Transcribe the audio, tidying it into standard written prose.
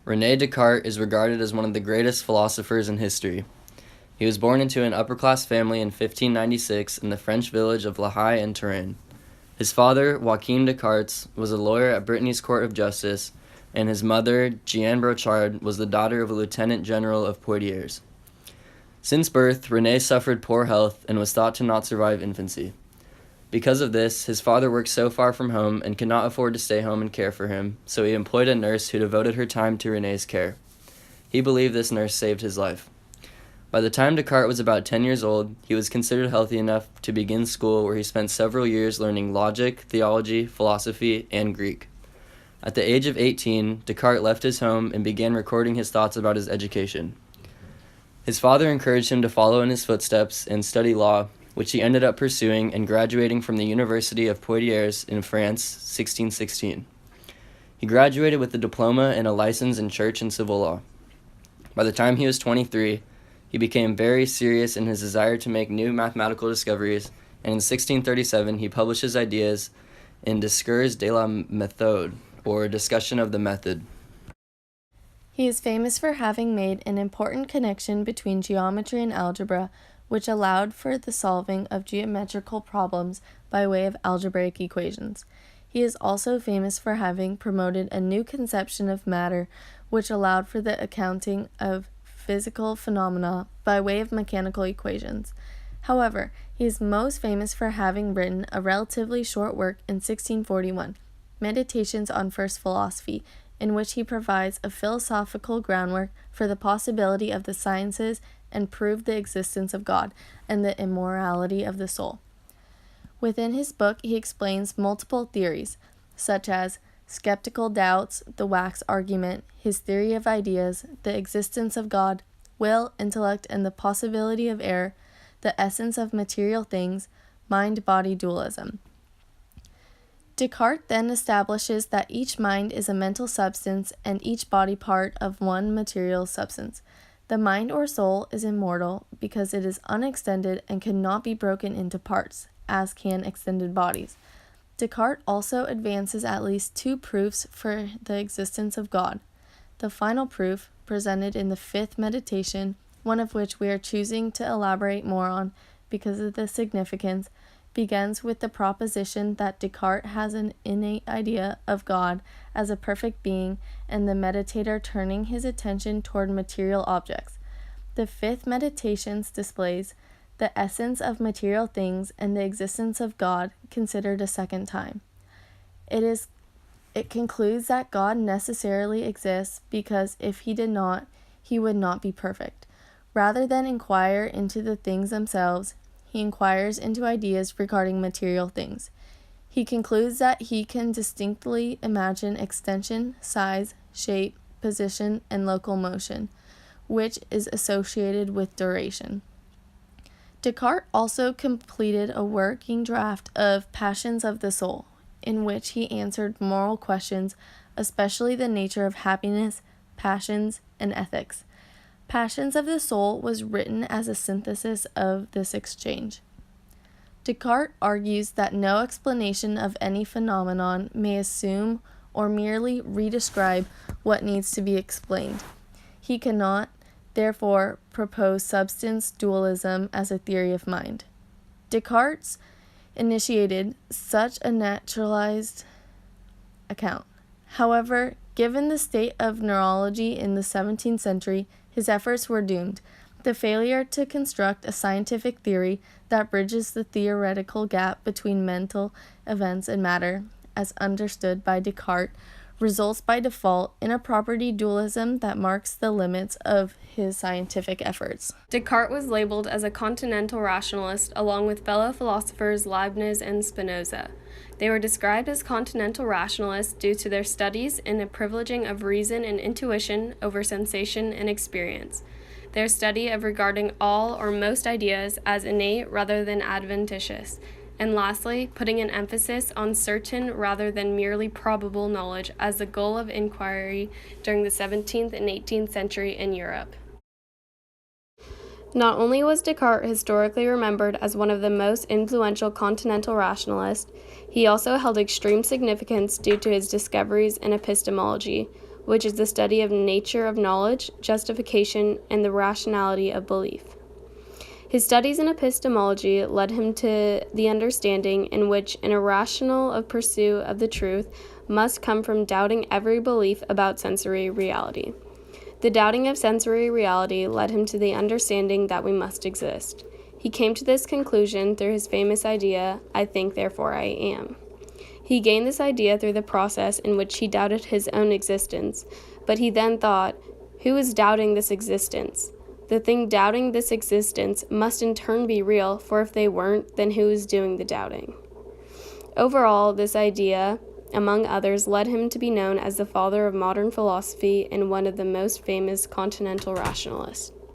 René Descartes is regarded as one of the greatest philosophers in history. He was born into an upper-class family in 1596 in the French village of La Haye in Touraine. His father, Joachim Descartes, was a lawyer at Brittany's Court of Justice, and his mother, Jeanne Brochard, was the daughter of a lieutenant general of Poitiers. Since birth, René suffered poor health and was thought to not survive infancy. Because of this, his father worked so far from home and could not afford to stay home and care for him, so he employed a nurse who devoted her time to René's care. He believed this nurse saved his life. By the time Descartes was about 10 years old, he was considered healthy enough to begin school, where he spent several years learning logic, theology, philosophy, and Greek. At the age of 18, Descartes left his home and began recording his thoughts about his education. His father encouraged him to follow in his footsteps and study law, which he ended up pursuing and graduating from the University of Poitiers in France, 1616. He graduated with a diploma and a license in church and civil law. By the time he was 23, he became very serious in his desire to make new mathematical discoveries, and in 1637 he published his ideas in Discours de la Méthode, or Discussion of the Method. He is famous for having made an important connection between geometry and algebra, which allowed for the solving of geometrical problems by way of algebraic equations. He is also famous for having promoted a new conception of matter, which allowed for the accounting of physical phenomena by way of mechanical equations. However, he is most famous for having written a relatively short work in 1641, Meditations on First Philosophy, in which he provides a philosophical groundwork for the possibility of the sciences and proved the existence of God and the immortality of the soul. Within his book, he explains multiple theories, such as skeptical doubts, the wax argument, his theory of ideas, the existence of God, will, intellect, and the possibility of error, the essence of material things, mind-body dualism. Descartes then establishes that each mind is a mental substance and each body part of one material substance. The mind or soul is immortal because it is unextended and cannot be broken into parts, as can extended bodies. Descartes also advances at least two proofs for the existence of God. The final proof, presented in the fifth meditation, one of which we are choosing to elaborate more on because of the significance, begins with the proposition that Descartes has an innate idea of God as a perfect being and the meditator turning his attention toward material objects. The fifth meditation displays the essence of material things and the existence of God considered a second time. It concludes that God necessarily exists because if he did not, he would not be perfect. Rather than inquire into the things themselves, he inquires into ideas regarding material things. He concludes that he can distinctly imagine extension, size, shape, position, and local motion, which is associated with duration. Descartes also completed a working draft of Passions of the Soul, in which he answered moral questions, especially the nature of happiness, passions, and ethics. Passions of the Soul was written as a synthesis of this exchange. Descartes argues that no explanation of any phenomenon may assume or merely redescribe what needs to be explained. He cannot, therefore, propose substance dualism as a theory of mind. Descartes initiated such a naturalized account. However, given the state of neurology in the 17th century, his efforts were doomed. The failure to construct a scientific theory that bridges the theoretical gap between mental events and matter, as understood by Descartes, results by default in a property dualism that marks the limits of his scientific efforts. Descartes was labeled as a continental rationalist along with fellow philosophers Leibniz and Spinoza. They were described as continental rationalists due to their studies in a privileging of reason and intuition over sensation and experience, their study of regarding all or most ideas as innate rather than adventitious, and lastly, putting an emphasis on certain rather than merely probable knowledge as the goal of inquiry during the 17th and 18th century in Europe. Not only was Descartes historically remembered as one of the most influential continental rationalists, he also held extreme significance due to his discoveries in epistemology, which is the study of nature of knowledge, justification, and the rationality of belief. His studies in epistemology led him to the understanding in which an irrational of pursuit of the truth must come from doubting every belief about sensory reality. The doubting of sensory reality led him to the understanding that we must exist. He came to this conclusion through his famous idea, I think, therefore I am. He gained this idea through the process in which he doubted his own existence, but he then thought, who is doubting this existence? The thing doubting this existence must in turn be real, for if they weren't, then who is doing the doubting? Overall, this idea, among others, led him to be known as the father of modern philosophy and one of the most famous continental rationalists.